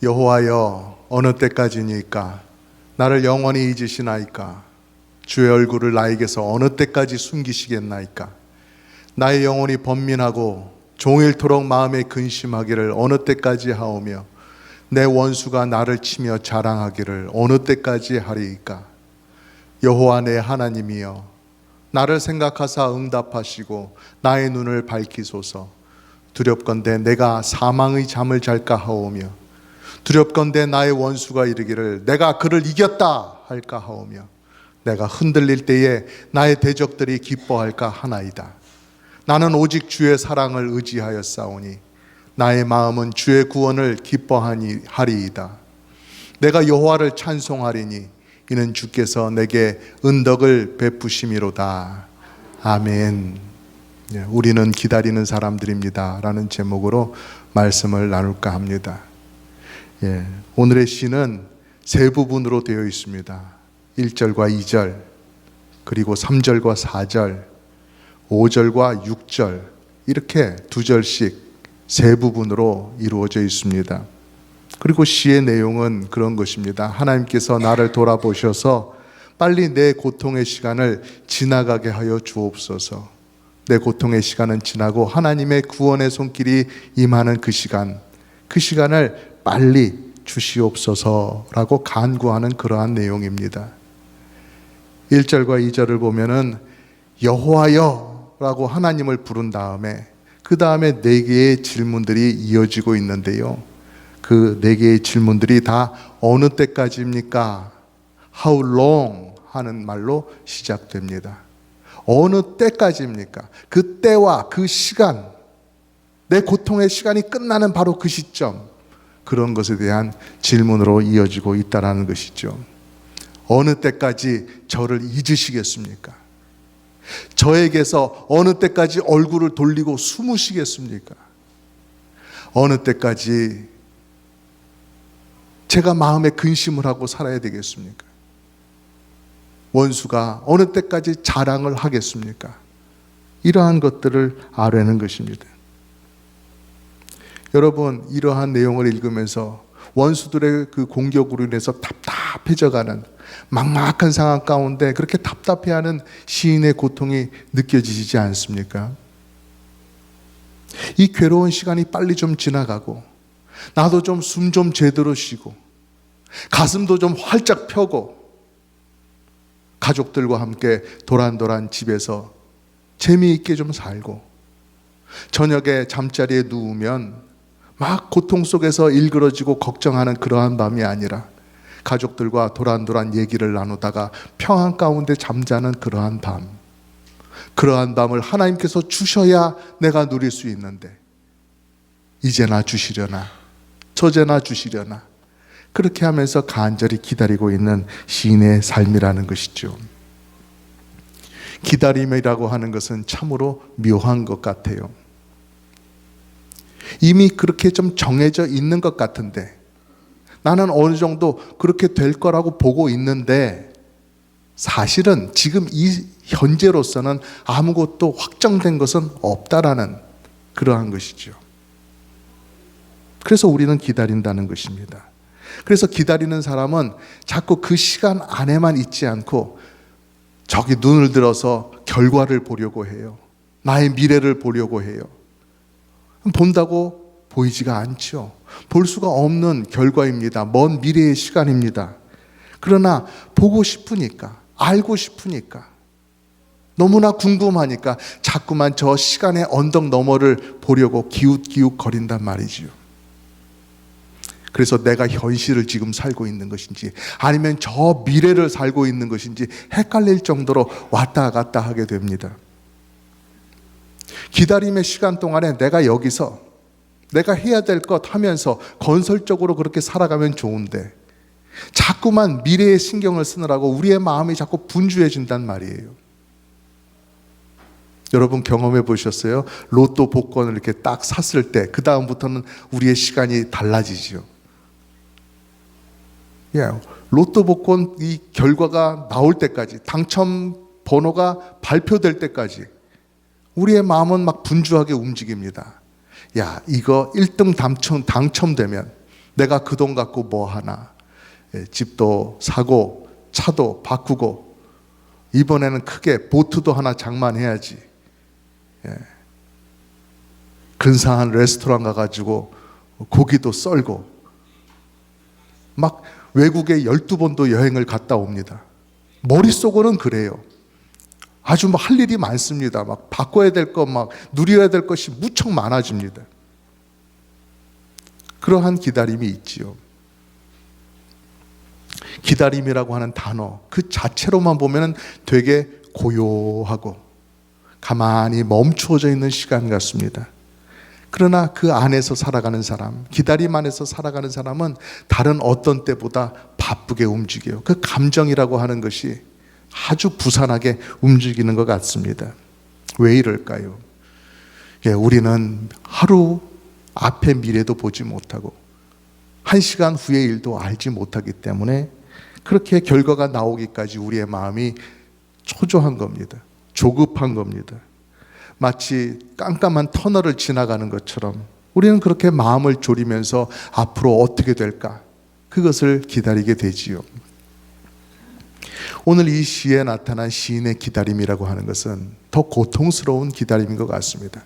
여호와여, 어느 때까지니까 나를 영원히 잊으시나이까? 주의 얼굴을 나에게서 어느 때까지 숨기시겠나이까? 나의 영혼이 번민하고 종일토록 마음에 근심하기를 어느 때까지 하오며 내 원수가 나를 치며 자랑하기를 어느 때까지 하리이까? 여호와 내 하나님이여, 나를 생각하사 응답하시고 나의 눈을 밝히소서. 두렵건대 내가 사망의 잠을 잘까 하오며 두렵건대 나의 원수가 이르기를 내가 그를 이겼다 할까 하오며 내가 흔들릴 때에 나의 대적들이 기뻐할까 하나이다. 나는 오직 주의 사랑을 의지하여 싸우니 나의 마음은 주의 구원을 기뻐하니 하리이다. 내가 여호와를 찬송하리니 이는 주께서 내게 은덕을 베푸심이로다. 아멘. 우리는 기다리는 사람들입니다 라는 제목으로 말씀을 나눌까 합니다. 오늘의 시는 세 부분으로 되어 있습니다. 1절과 2절, 그리고 3절과 4절, 5절과 6절, 이렇게 두 절씩 세 부분으로 이루어져 있습니다. 그리고 시의 내용은 그런 것입니다. 하나님께서 나를 돌아보셔서 빨리 내 고통의 시간을 지나가게 하여 주옵소서. 내 고통의 시간은 지나고 하나님의 구원의 손길이 임하는 그 시간을 빨리 주시옵소서라고 간구하는 그러한 내용입니다. 1절과 2절을 보면은 여호와여 라고 하나님을 부른 다음에 그 다음에 네 개의 질문들이 이어지고 있는데요, 그 네 개의 질문들이 다 어느 때까지입니까? How long? 하는 말로 시작됩니다. 어느 때까지입니까? 그 때와 그 시간, 내 고통의 시간이 끝나는 바로 그 시점, 그런 것에 대한 질문으로 이어지고 있다는 것이죠. 어느 때까지 저를 잊으시겠습니까? 저에게서 어느 때까지 얼굴을 돌리고 숨으시겠습니까? 어느 때까지 제가 마음에 근심을 하고 살아야 되겠습니까? 원수가 어느 때까지 자랑을 하겠습니까? 이러한 것들을 아뢰는 것입니다. 여러분, 이러한 내용을 읽으면서 원수들의 그 공격으로 인해서 답답해져가는 막막한 상황 가운데 그렇게 답답해하는 시인의 고통이 느껴지지 않습니까? 이 괴로운 시간이 빨리 좀 지나가고 나도 좀 숨 좀 제대로 쉬고 가슴도 좀 활짝 펴고 가족들과 함께 도란도란 집에서 재미있게 좀 살고 저녁에 잠자리에 누우면 막 고통 속에서 일그러지고 걱정하는 그러한 밤이 아니라 가족들과 도란도란 얘기를 나누다가 평안 가운데 잠자는 그러한 밤, 그러한 밤을 하나님께서 주셔야 내가 누릴 수 있는데 이제나 주시려나 저제나 주시려나 그렇게 하면서 간절히 기다리고 있는 시인의 삶이라는 것이죠. 기다림이라고 하는 것은 참으로 묘한 것 같아요. 이미 그렇게 좀 정해져 있는 것 같은데 나는 어느 정도 그렇게 될 거라고 보고 있는데 사실은 지금 이 현재로서는 아무것도 확정된 것은 없다라는 그러한 것이죠. 그래서 우리는 기다린다는 것입니다. 그래서 기다리는 사람은 자꾸 그 시간 안에만 있지 않고 저기 눈을 들어서 결과를 보려고 해요. 나의 미래를 보려고 해요. 본다고 보이지가 않죠. 볼 수가 없는 결과입니다. 먼 미래의 시간입니다. 그러나 보고 싶으니까, 알고 싶으니까, 너무나 궁금하니까 자꾸만 저 시간의 언덕 너머를 보려고 기웃기웃 거린단 말이지요. 그래서 내가 현실을 지금 살고 있는 것인지 아니면 저 미래를 살고 있는 것인지 헷갈릴 정도로 왔다 갔다 하게 됩니다. 기다림의 시간 동안에 내가 여기서 내가 해야 될 것 하면서 건설적으로 그렇게 살아가면 좋은데 자꾸만 미래에 신경을 쓰느라고 우리의 마음이 자꾸 분주해진단 말이에요. 여러분 경험해 보셨어요? 로또 복권을 이렇게 딱 샀을 때 그 다음부터는 우리의 시간이 달라지죠. 로또 복권 이 결과가 나올 때까지, 당첨 번호가 발표될 때까지 우리의 마음은 막 분주하게 움직입니다. 이거 1등 당첨되면 내가 그 돈 갖고 뭐 하나. 집도 사고 차도 바꾸고 이번에는 크게 보트도 하나 장만해야지. 근사한 레스토랑 가가지고 고기도 썰고 막 외국에 12번도 여행을 갔다 옵니다. 머릿속으로는 그래요. 아주 막 할 일이 많습니다. 막 바꿔야 될 것, 막 누려야 될 것이 무척 많아집니다. 그러한 기다림이 있지요. 기다림이라고 하는 단어 그 자체로만 보면 되게 고요하고 가만히 멈추어져 있는 시간 같습니다. 그러나 그 안에서 살아가는 사람, 기다림 안에서 살아가는 사람은 다른 어떤 때보다 바쁘게 움직여요. 그 감정이라고 하는 것이 아주 부산하게 움직이는 것 같습니다. 왜 이럴까요? 우리는 하루 앞의 미래도 보지 못하고 1시간 후의 일도 알지 못하기 때문에 그렇게 결과가 나오기까지 우리의 마음이 초조한 겁니다. 조급한 겁니다. 마치 깜깜한 터널을 지나가는 것처럼 우리는 그렇게 마음을 졸이면서 앞으로 어떻게 될까? 그것을 기다리게 되지요. 오늘 이 시에 나타난 시인의 기다림이라고 하는 것은 더 고통스러운 기다림인 것 같습니다.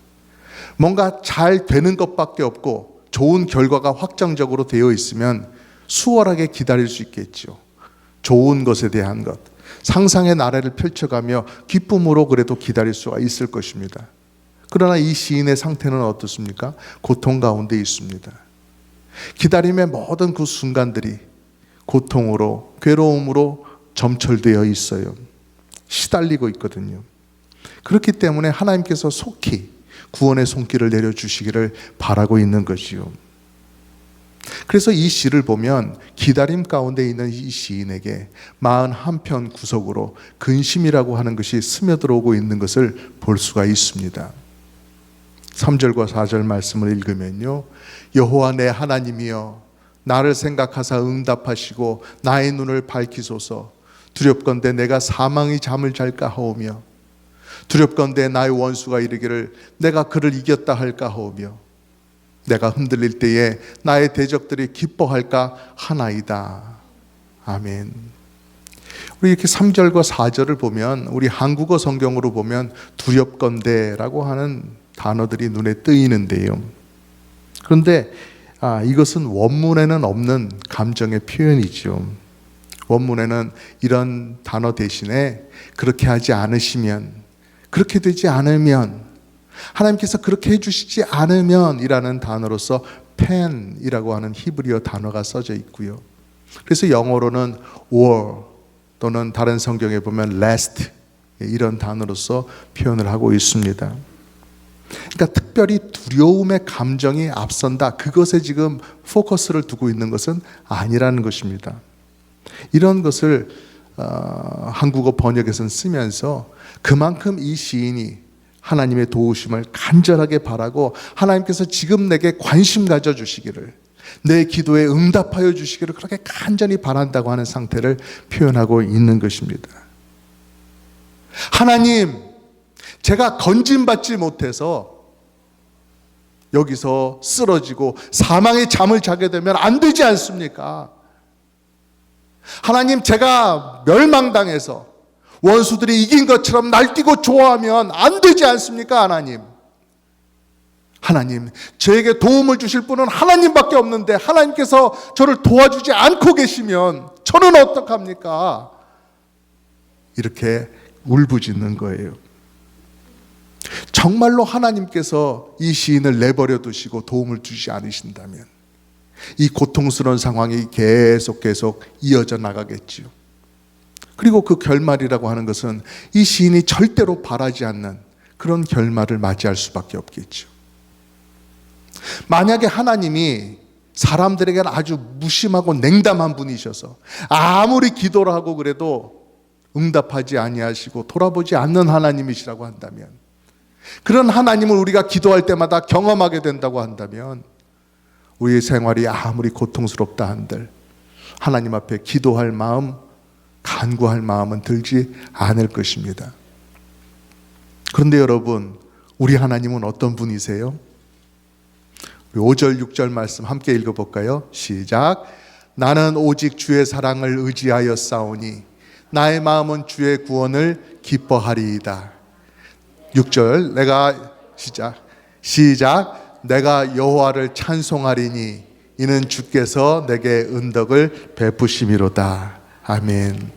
뭔가 잘 되는 것밖에 없고 좋은 결과가 확정적으로 되어 있으면 수월하게 기다릴 수 있겠죠. 좋은 것에 대한 것, 상상의 나래를 펼쳐가며 기쁨으로 그래도 기다릴 수가 있을 것입니다. 그러나 이 시인의 상태는 어떻습니까? 고통 가운데 있습니다. 기다림의 모든 그 순간들이 고통으로, 괴로움으로 점철되어 있어요. 시달리고 있거든요. 그렇기 때문에 하나님께서 속히 구원의 손길을 내려주시기를 바라고 있는 것이요. 그래서 이 시를 보면 기다림 가운데 있는 이 시인에게 41편 구석으로 근심이라고 하는 것이 스며들어오고 있는 것을 볼 수가 있습니다. 3절과 4절 말씀을 읽으면요, 여호와 내 하나님이여 나를 생각하사 응답하시고 나의 눈을 밝히소서. 두렵건대 내가 사망의 잠을 잘까 하오며 두렵건대 나의 원수가 이르기를 내가 그를 이겼다 할까 하오며 내가 흔들릴 때에 나의 대적들이 기뻐할까 하나이다. 아멘. 우리 이렇게 3절과 4절을 보면 우리 한국어 성경으로 보면 두렵건대라고 하는 단어들이 눈에 뜨이는데요. 그런데 이것은 원문에는 없는 감정의 표현이죠. 원문에는 이런 단어 대신에 그렇게 하지 않으시면, 그렇게 되지 않으면, 하나님께서 그렇게 해주시지 않으면 이라는 단어로서 pen이라고 하는 히브리어 단어가 써져 있고요. 그래서 영어로는 or 또는 다른 성경에 보면 lest 이런 단어로서 표현을 하고 있습니다. 그러니까 특별히 두려움의 감정이 앞선다, 그것에 지금 포커스를 두고 있는 것은 아니라는 것입니다. 이런 것을 한국어 번역에서는 쓰면서 그만큼 이 시인이 하나님의 도우심을 간절하게 바라고 하나님께서 지금 내게 관심 가져주시기를, 내 기도에 응답하여 주시기를 그렇게 간절히 바란다고 하는 상태를 표현하고 있는 것입니다. 하나님, 제가 건진받지 못해서 여기서 쓰러지고 사망의 잠을 자게 되면 안 되지 않습니까? 하나님, 제가 멸망당해서 원수들이 이긴 것처럼 날뛰고 좋아하면 안 되지 않습니까? 하나님, 하나님, 저에게 도움을 주실 분은 하나님밖에 없는데 하나님께서 저를 도와주지 않고 계시면 저는 어떡합니까? 이렇게 울부짖는 거예요. 정말로 하나님께서 이 시인을 내버려 두시고 도움을 주지 않으신다면 이 고통스러운 상황이 계속 이어져 나가겠지요. 그리고 그 결말이라고 하는 것은 이 시인이 절대로 바라지 않는 그런 결말을 맞이할 수밖에 없겠죠. 만약에 하나님이 사람들에게는 아주 무심하고 냉담한 분이셔서 아무리 기도를 하고 그래도 응답하지 아니하시고 돌아보지 않는 하나님이시라고 한다면, 그런 하나님을 우리가 기도할 때마다 경험하게 된다고 한다면 우리의 생활이 아무리 고통스럽다 한들 하나님 앞에 기도할 마음, 간구할 마음은 들지 않을 것입니다. 그런데 여러분, 우리 하나님은 어떤 분이세요? 5절 6절 말씀 함께 읽어볼까요? 시작. 나는 오직 주의 사랑을 의지하여 싸우니 나의 마음은 주의 구원을 기뻐하리이다. 6절 내가 시작 내가 여호와를 찬송하리니 이는 주께서 내게 은덕을 베푸심이로다. 아멘.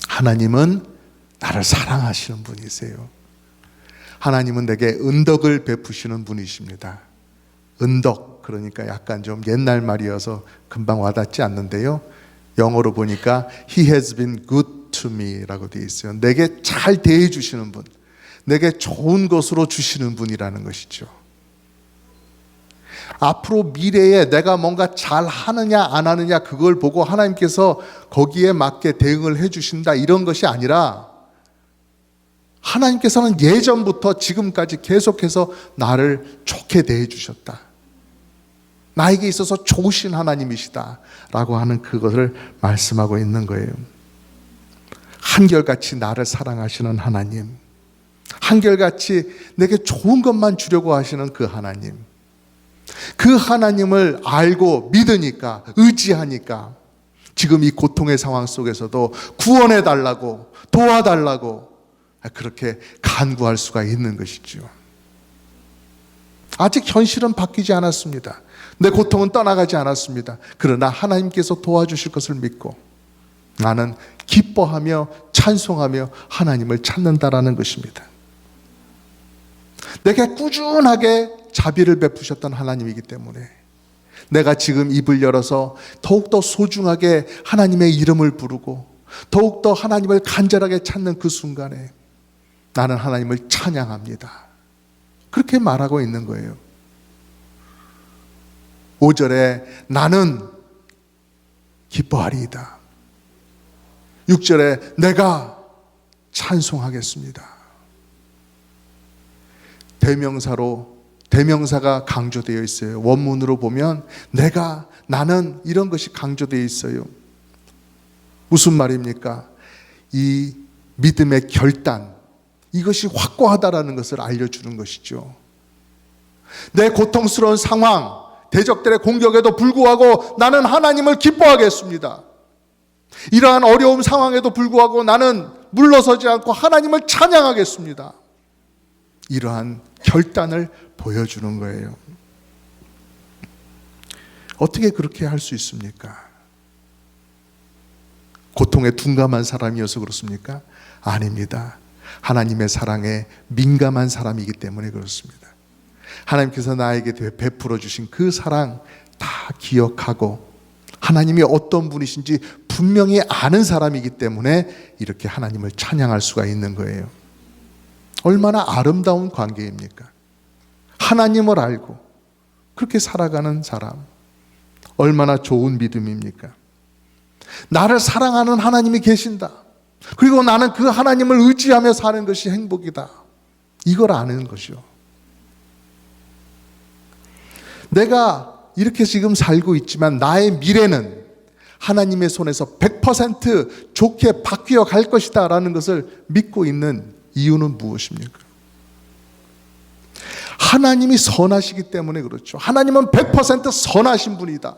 하나님은 나를 사랑하시는 분이세요. 하나님은 내게 은덕을 베푸시는 분이십니다. 은덕, 그러니까 약간 좀 옛날 말이어서 금방 와닿지 않는데요. 영어로 보니까 He has been good to me 라고 되어 있어요. 내게 잘 대해 주시는 분, 내게 좋은 것으로 주시는 분이라는 것이죠. 앞으로 미래에 내가 뭔가 잘 하느냐 안 하느냐 그걸 보고 하나님께서 거기에 맞게 대응을 해 주신다 이런 것이 아니라 하나님께서는 예전부터 지금까지 계속해서 나를 좋게 대해 주셨다. 나에게 있어서 좋으신 하나님이시다 라고 하는 그것을 말씀하고 있는 거예요. 한결같이 나를 사랑하시는 하나님, 한결같이 내게 좋은 것만 주려고 하시는 그 하나님, 그 하나님을 알고 믿으니까, 의지하니까 지금 이 고통의 상황 속에서도 구원해 달라고, 도와달라고 그렇게 간구할 수가 있는 것이죠. 아직 현실은 바뀌지 않았습니다. 내 고통은 떠나가지 않았습니다. 그러나 하나님께서 도와주실 것을 믿고 나는 기뻐하며 찬송하며 하나님을 찾는다라는 것입니다. 내게 꾸준하게 자비를 베푸셨던 하나님이기 때문에 내가 지금 입을 열어서 더욱더 소중하게 하나님의 이름을 부르고 더욱더 하나님을 간절하게 찾는 그 순간에 나는 하나님을 찬양합니다. 그렇게 말하고 있는 거예요. 5절에 나는 기뻐하리이다. 6절에 내가 찬송하겠습니다. 대명사가 강조되어 있어요. 원문으로 보면 내가, 나는 이런 것이 강조되어 있어요. 무슨 말입니까? 이 믿음의 결단, 이것이 확고하다라는 것을 알려주는 것이죠. 내 고통스러운 상황, 대적들의 공격에도 불구하고 나는 하나님을 기뻐하겠습니다. 이러한 어려운 상황에도 불구하고 나는 물러서지 않고 하나님을 찬양하겠습니다. 이러한 결단을 보여주는 거예요. 어떻게 그렇게 할 수 있습니까? 고통에 둔감한 사람이어서 그렇습니까? 아닙니다. 하나님의 사랑에 민감한 사람이기 때문에 그렇습니다. 하나님께서 나에게 베풀어 주신 그 사랑 다 기억하고 하나님이 어떤 분이신지 분명히 아는 사람이기 때문에 이렇게 하나님을 찬양할 수가 있는 거예요. 얼마나 아름다운 관계입니까? 하나님을 알고 그렇게 살아가는 사람, 얼마나 좋은 믿음입니까? 나를 사랑하는 하나님이 계신다. 그리고 나는 그 하나님을 의지하며 사는 것이 행복이다. 이걸 아는 것이요. 내가 이렇게 지금 살고 있지만 나의 미래는 하나님의 손에서 100% 좋게 바뀌어 갈 것이다 라는 것을 믿고 있는 이유는 무엇입니까? 하나님이 선하시기 때문에 그렇죠. 하나님은 100% 선하신 분이다.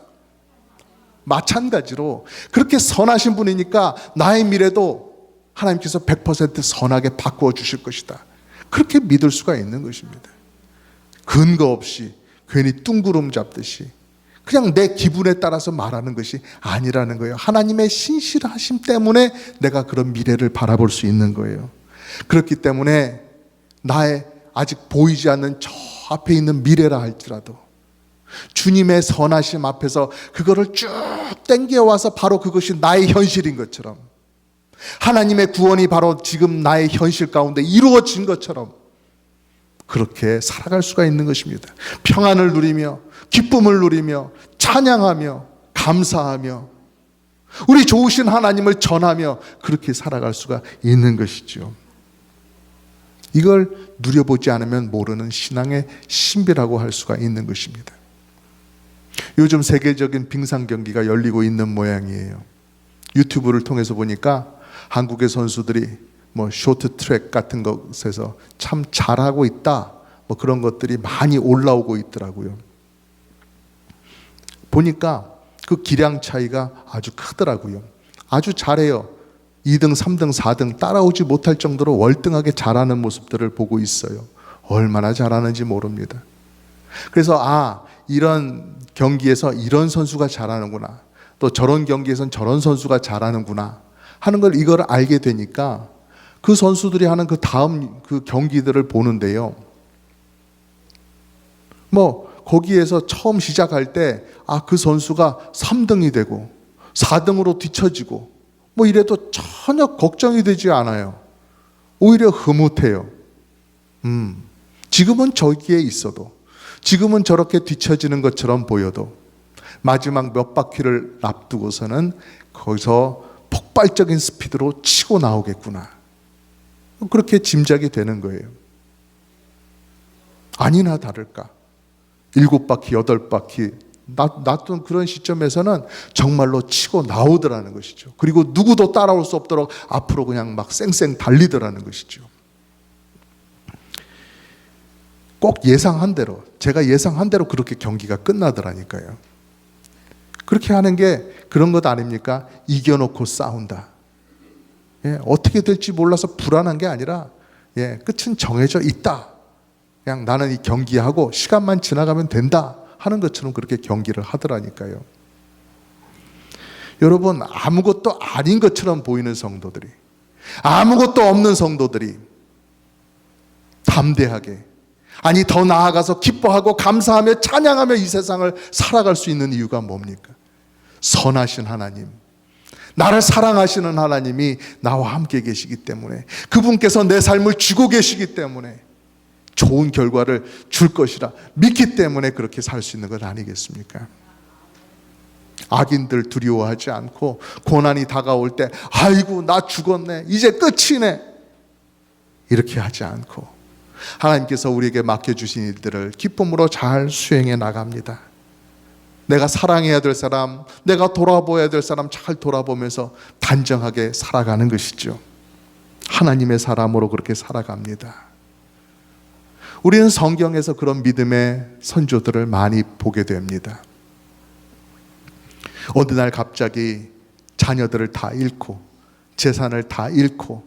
마찬가지로 그렇게 선하신 분이니까 나의 미래도 하나님께서 100% 선하게 바꾸어 주실 것이다. 그렇게 믿을 수가 있는 것입니다. 근거 없이 괜히 뚱구름 잡듯이 그냥 내 기분에 따라서 말하는 것이 아니라는 거예요. 하나님의 신실하심 때문에 내가 그런 미래를 바라볼 수 있는 거예요. 그렇기 때문에 나의 아직 보이지 않는 저 앞에 있는 미래라 할지라도 주님의 선하심 앞에서 그거를 쭉 땡겨와서 바로 그것이 나의 현실인 것처럼, 하나님의 구원이 바로 지금 나의 현실 가운데 이루어진 것처럼 그렇게 살아갈 수가 있는 것입니다. 평안을 누리며 기쁨을 누리며 찬양하며 감사하며 우리 좋으신 하나님을 전하며 그렇게 살아갈 수가 있는 것이죠. 이걸 누려보지 않으면 모르는 신앙의 신비라고 할 수가 있는 것입니다. 요즘 세계적인 빙상 경기가 열리고 있는 모양이에요. 유튜브를 통해서 보니까 한국의 선수들이 쇼트트랙 같은 것에서 참 잘하고 있다, 그런 것들이 많이 올라오고 있더라고요. 보니까 그 기량 차이가 아주 크더라고요. 아주 잘해요. 2등, 3등, 4등 따라오지 못할 정도로 월등하게 잘하는 모습들을 보고 있어요. 얼마나 잘하는지 모릅니다. 그래서 이런 경기에서 이런 선수가 잘하는구나, 또 저런 경기에선 저런 선수가 잘하는구나 하는 걸 이걸 알게 되니까 그 선수들이 하는 그 다음 그 경기들을 보는데요. 거기에서 처음 시작할 때 그 선수가 3등이 되고 4등으로 뒤처지고 이래도 전혀 걱정이 되지 않아요. 오히려 흐뭇해요. 지금은 저기에 있어도, 지금은 저렇게 뒤처지는 것처럼 보여도 마지막 몇 바퀴를 앞두고서는 거기서 폭발적인 스피드로 치고 나오겠구나, 그렇게 짐작이 되는 거예요. 아니나 다를까 7바퀴, 8바퀴 놔둔 그런 시점에서는 정말로 치고 나오더라는 것이죠. 그리고 누구도 따라올 수 없도록 앞으로 그냥 막 쌩쌩 달리더라는 것이죠. 꼭 예상한 대로, 제가 예상한 대로 그렇게 경기가 끝나더라니까요. 그렇게 하는 게 그런 것 아닙니까? 이겨놓고 싸운다. 어떻게 될지 몰라서 불안한 게 아니라 끝은 정해져 있다. 그냥 나는 이 경기하고 시간만 지나가면 된다 하는 것처럼 그렇게 경기를 하더라니까요. 여러분, 아무것도 아닌 것처럼 보이는 성도들이, 아무것도 없는 성도들이 담대하게, 아니 더 나아가서 기뻐하고 감사하며 찬양하며 이 세상을 살아갈 수 있는 이유가 뭡니까? 선하신 하나님, 나를 사랑하시는 하나님이 나와 함께 계시기 때문에, 그분께서 내 삶을 쥐고 계시기 때문에 좋은 결과를 줄 것이라 믿기 때문에 그렇게 살 수 있는 것 아니겠습니까? 악인들 두려워하지 않고 고난이 다가올 때 아이고 나 죽었네, 이제 끝이네, 이렇게 하지 않고 하나님께서 우리에게 맡겨주신 일들을 기쁨으로 잘 수행해 나갑니다. 내가 사랑해야 될 사람, 내가 돌아보아야 될 사람 잘 돌아보면서 단정하게 살아가는 것이죠. 하나님의 사람으로 그렇게 살아갑니다. 우리는 성경에서 그런 믿음의 선조들을 많이 보게 됩니다. 어느 날 갑자기 자녀들을 다 잃고 재산을 다 잃고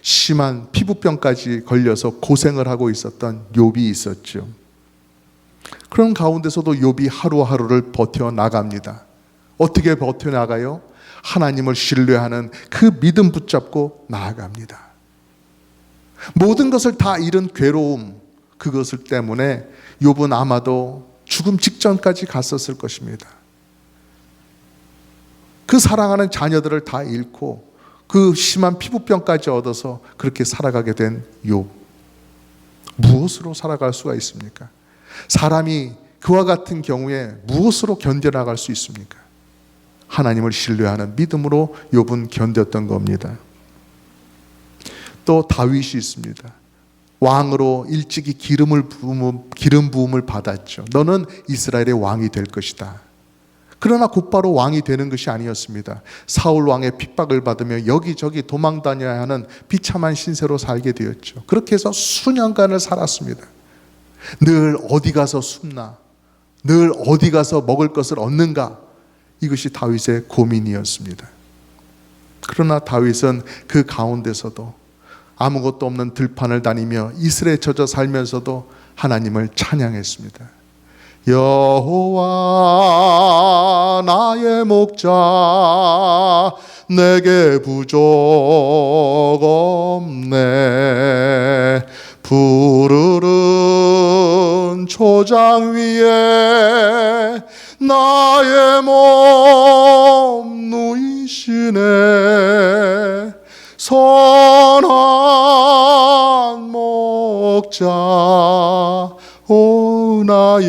심한 피부병까지 걸려서 고생을 하고 있었던 욥이 있었죠. 그런 가운데서도 욥이 하루하루를 버텨나갑니다. 어떻게 버텨나가요? 하나님을 신뢰하는 그 믿음 붙잡고 나아갑니다. 모든 것을 다 잃은 괴로움, 그것을 때문에 욥은 아마도 죽음 직전까지 갔었을 것입니다. 그 사랑하는 자녀들을 다 잃고 그 심한 피부병까지 얻어서 그렇게 살아가게 된 욥, 무엇으로 살아갈 수가 있습니까? 사람이 그와 같은 경우에 무엇으로 견뎌나갈 수 있습니까? 하나님을 신뢰하는 믿음으로 욥은 견뎠던 겁니다. 또 다윗이 있습니다. 왕으로 일찍이 기름 부음을 받았죠. 너는 이스라엘의 왕이 될 것이다. 그러나 곧바로 왕이 되는 것이 아니었습니다. 사울 왕의 핍박을 받으며 여기저기 도망 다녀야 하는 비참한 신세로 살게 되었죠. 그렇게 해서 수년간을 살았습니다. 늘 어디 가서 숨나, 늘 어디 가서 먹을 것을 얻는가, 이것이 다윗의 고민이었습니다. 그러나 다윗은 그 가운데서도 아무것도 없는 들판을 다니며 이슬에 젖어 살면서도 하나님을 찬양했습니다. 여호와 나의 목자, 내게 부족 없네. 푸르른 초장 위에 나의 몸 누이시네. 선한 목자, 오 나의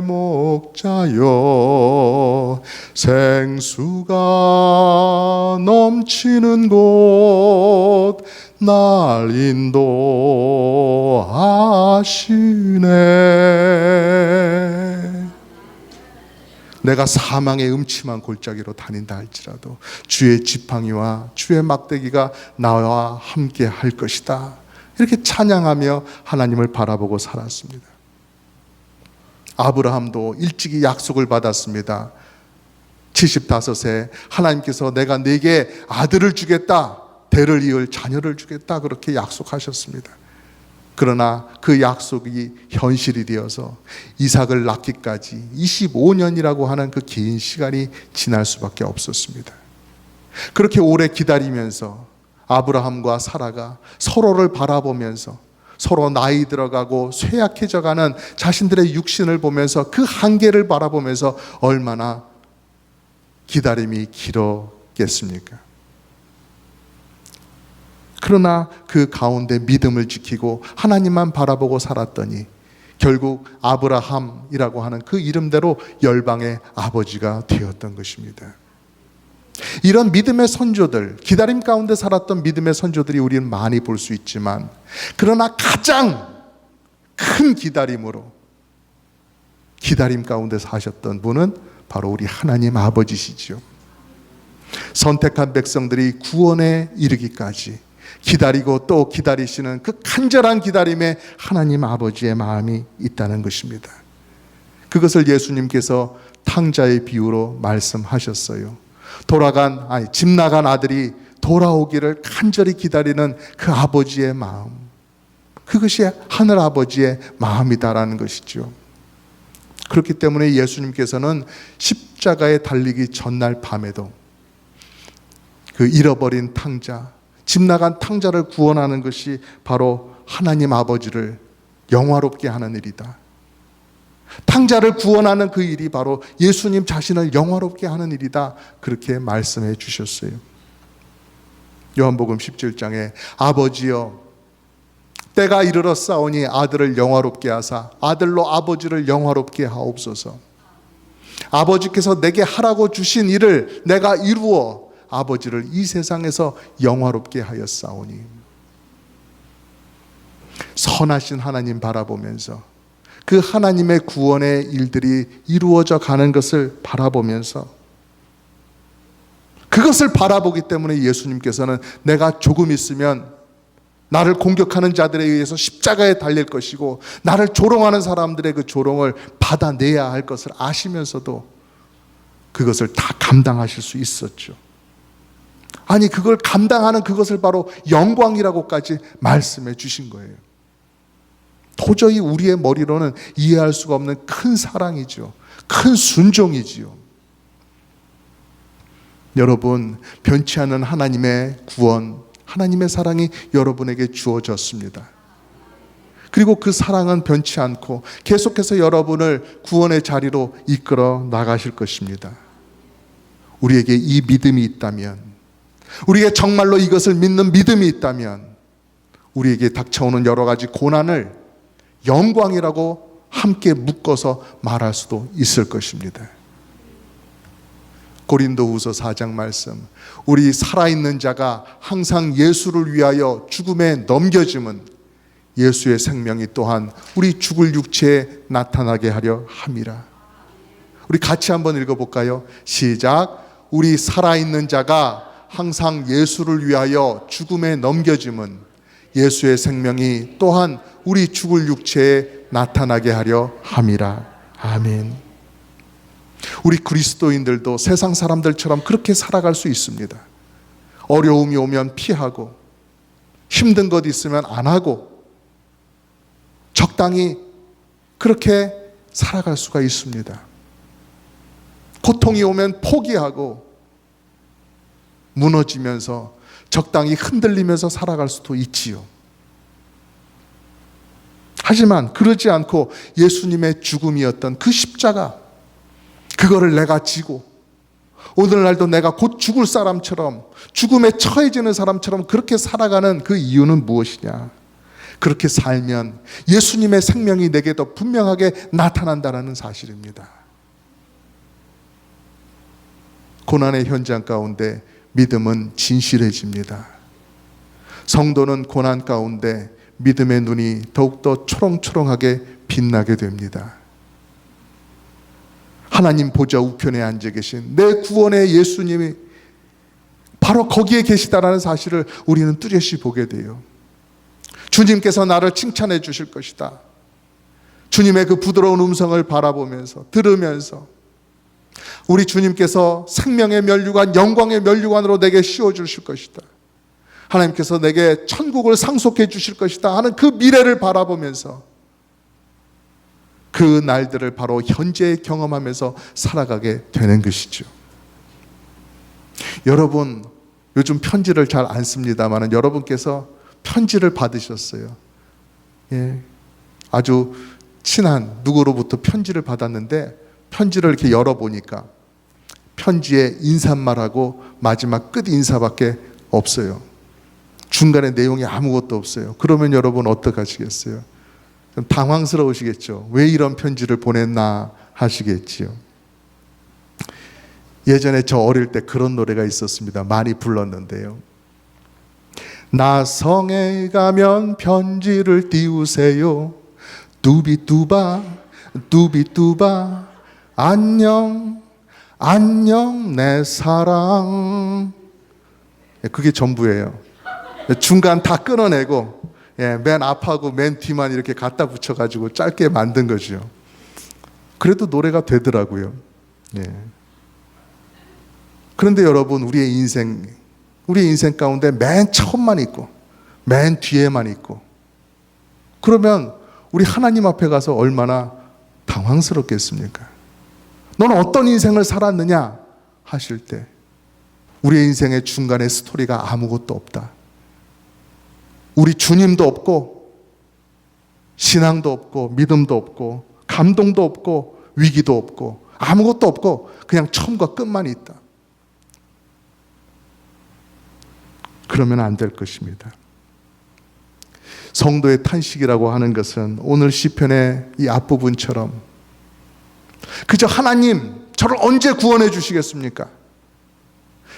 목자여, 생수가 넘치는 곳 날 인도하시네. 내가 사망의 음침한 골짜기로 다닌다 할지라도 주의 지팡이와 주의 막대기가 나와 함께 할 것이다. 이렇게 찬양하며 하나님을 바라보고 살았습니다. 아브라함도 일찍이 약속을 받았습니다. 75세 하나님께서 내가 네게 아들을 주겠다, 대를 이을 자녀를 주겠다, 그렇게 약속하셨습니다. 그러나 그 약속이 현실이 되어서 이삭을 낳기까지 25년이라고 하는 그 긴 시간이 지날 수밖에 없었습니다. 그렇게 오래 기다리면서 아브라함과 사라가 서로를 바라보면서 서로 나이 들어가고 쇠약해져가는 자신들의 육신을 보면서 그 한계를 바라보면서 얼마나 기다림이 길었겠습니까? 그러나 그 가운데 믿음을 지키고 하나님만 바라보고 살았더니 결국 아브라함이라고 하는 그 이름대로 열방의 아버지가 되었던 것입니다. 이런 믿음의 선조들, 기다림 가운데 살았던 믿음의 선조들이 우리는 많이 볼 수 있지만, 그러나 가장 큰 기다림으로 기다림 가운데 사셨던 분은 바로 우리 하나님 아버지시죠. 선택한 백성들이 구원에 이르기까지 기다리고 또 기다리시는 그 간절한 기다림에 하나님 아버지의 마음이 있다는 것입니다. 그것을 예수님께서 탕자의 비유로 말씀하셨어요. 집 나간 아들이 돌아오기를 간절히 기다리는 그 아버지의 마음, 그것이 하늘 아버지의 마음이다라는 것이죠. 그렇기 때문에 예수님께서는 십자가에 달리기 전날 밤에도 그 잃어버린 탕자, 집 나간 탕자를 구원하는 것이 바로 하나님 아버지를 영화롭게 하는 일이다. 탕자를 구원하는 그 일이 바로 예수님 자신을 영화롭게 하는 일이다, 그렇게 말씀해 주셨어요. 요한복음 17장에 아버지여 때가 이르렀사오니 아들을 영화롭게 하사 아들로 아버지를 영화롭게 하옵소서. 아버지께서 내게 하라고 주신 일을 내가 이루어 아버지를 이 세상에서 영화롭게 하였사오니. 선하신 하나님 바라보면서 그 하나님의 구원의 일들이 이루어져 가는 것을 바라보면서, 그것을 바라보기 때문에 예수님께서는 내가 조금 있으면 나를 공격하는 자들에 의해서 십자가에 달릴 것이고 나를 조롱하는 사람들의 그 조롱을 받아내야 할 것을 아시면서도 그것을 다 감당하실 수 있었죠. 아니, 그걸 감당하는 그것을 바로 영광이라고까지 말씀해 주신 거예요. 도저히 우리의 머리로는 이해할 수가 없는 큰 사랑이죠. 큰 순종이지요. 여러분, 변치 않는 하나님의 구원, 하나님의 사랑이 여러분에게 주어졌습니다. 그리고 그 사랑은 변치 않고 계속해서 여러분을 구원의 자리로 이끌어 나가실 것입니다. 우리에게 이 믿음이 있다면, 우리에게 정말로 이것을 믿는 믿음이 있다면 우리에게 닥쳐오는 여러 가지 고난을 영광이라고 함께 묶어서 말할 수도 있을 것입니다. 고린도후서 4장 말씀, 우리 살아있는 자가 항상 예수를 위하여 죽음에 넘겨짐은 예수의 생명이 또한 우리 죽을 육체에 나타나게 하려 함이라. 우리 같이 한번 읽어볼까요? 시작. 우리 살아있는 자가 항상 예수를 위하여 죽음에 넘겨짐은 예수의 생명이 또한 우리 죽을 육체에 나타나게 하려 함이라. 아멘. 우리 그리스도인들도 세상 사람들처럼 그렇게 살아갈 수 있습니다. 어려움이 오면 피하고, 힘든 것 있으면 안 하고, 적당히 그렇게 살아갈 수가 있습니다. 고통이 오면 포기하고 무너지면서 적당히 흔들리면서 살아갈 수도 있지요. 하지만 그러지 않고 예수님의 죽음이었던 그 십자가, 그거를 내가 지고 오늘날도 내가 곧 죽을 사람처럼, 죽음에 처해지는 사람처럼 그렇게 살아가는 그 이유는 무엇이냐? 그렇게 살면 예수님의 생명이 내게 더 분명하게 나타난다는 사실입니다. 고난의 현장 가운데 믿음은 진실해집니다. 성도는 고난 가운데 믿음의 눈이 더욱더 초롱초롱하게 빛나게 됩니다. 하나님 보좌 우편에 앉아 계신 내 구원의 예수님이 바로 거기에 계시다라는 사실을 우리는 뚜렷이 보게 돼요. 주님께서 나를 칭찬해 주실 것이다. 주님의 그 부드러운 음성을 바라보면서 들으면서 우리 주님께서 생명의 면류관, 영광의 면류관으로 내게 씌워주실 것이다, 하나님께서 내게 천국을 상속해 주실 것이다 하는 그 미래를 바라보면서 그 날들을 바로 현재에 경험하면서 살아가게 되는 것이죠. 여러분, 요즘 편지를 잘 안 씁니다만 여러분께서 편지를 받으셨어요. 예, 아주 친한 누구로부터 편지를 받았는데 편지를 이렇게 열어보니까 편지에 인사말하고 마지막 끝 인사밖에 없어요. 중간에 내용이 아무것도 없어요. 그러면 여러분 어떡하시겠어요? 좀 당황스러우시겠죠. 왜 이런 편지를 보냈나 하시겠지요. 예전에 저 어릴 때 그런 노래가 있었습니다. 많이 불렀는데요. 나 성에 가면 편지를 띄우세요. 뚜비뚜바 뚜비뚜바 안녕 안녕 내 사랑. 그게 전부예요. 중간 다 끊어내고 맨 앞하고 맨 뒤만 이렇게 갖다 붙여가지고 짧게 만든 거죠. 그래도 노래가 되더라고요. 그런데 여러분, 우리의 인생 가운데 맨 처음만 있고 맨 뒤에만 있고 그러면 우리 하나님 앞에 가서 얼마나 당황스럽겠습니까? 너는 어떤 인생을 살았느냐 하실 때 우리의 인생의 중간에 스토리가 아무것도 없다. 우리 주님도 없고 신앙도 없고 믿음도 없고 감동도 없고 위기도 없고 아무것도 없고 그냥 처음과 끝만 있다. 그러면 안 될 것입니다. 성도의 탄식이라고 하는 것은 오늘 시편의 이 앞부분처럼 그저 하나님 저를 언제 구원해 주시겠습니까?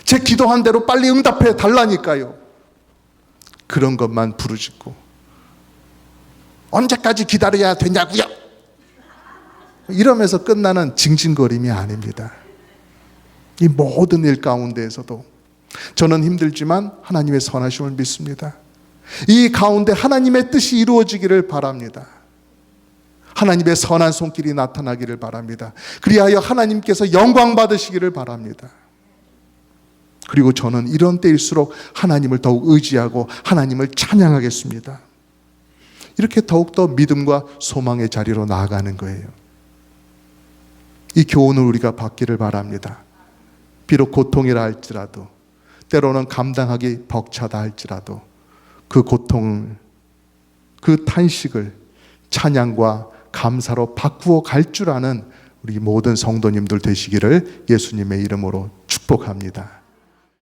제 기도한 대로 빨리 응답해 달라니까요. 그런 것만 부르짖고 언제까지 기다려야 되냐고요? 이러면서 끝나는 징징거림이 아닙니다. 이 모든 일 가운데에서도 저는 힘들지만 하나님의 선하심을 믿습니다. 이 가운데 하나님의 뜻이 이루어지기를 바랍니다. 하나님의 선한 손길이 나타나기를 바랍니다. 그리하여 하나님께서 영광 받으시기를 바랍니다. 그리고 저는 이런 때일수록 하나님을 더욱 의지하고 하나님을 찬양하겠습니다. 이렇게 더욱더 믿음과 소망의 자리로 나아가는 거예요. 이 교훈을 우리가 받기를 바랍니다. 비록 고통이라 할지라도 때로는 감당하기 벅차다 할지라도 그 고통을, 그 탄식을 찬양과 감사로 바꾸어 갈 줄 아는 우리 모든 성도님들 되시기를 예수님의 이름으로 축복합니다.